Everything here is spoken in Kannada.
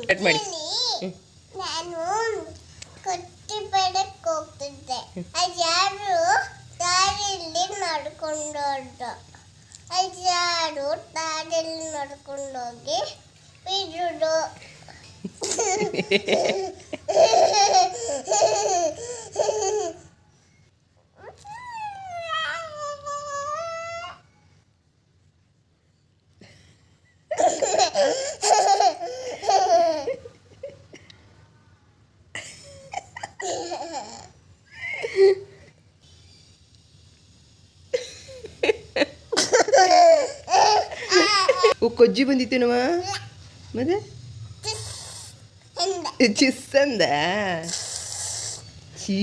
ಕಟ್ ಮಾಡಿ. ನಾನು ಕಟ್ಟಿ ಬೇಡಕ್ಕೆ ಹೋಗ್ತಿದ್ದೆ. ಅದು ಯಾರು ದಾರಿಯಲ್ಲಿ ನಡ್ಕೊಂಡು ಹೋದ್ರು. ಅದು ಯಾರು ದಾರಿಯಲ್ಲಿ ನಡ್ಕೊಂಡೋಗಿ ಬಿಡುದು. ಕೊಜ್ಜಿ ಬಂದಿತ್ತೇನವ ಮತ್ತೆ ಚಿಸ್ ಅಂದ. ಛೀ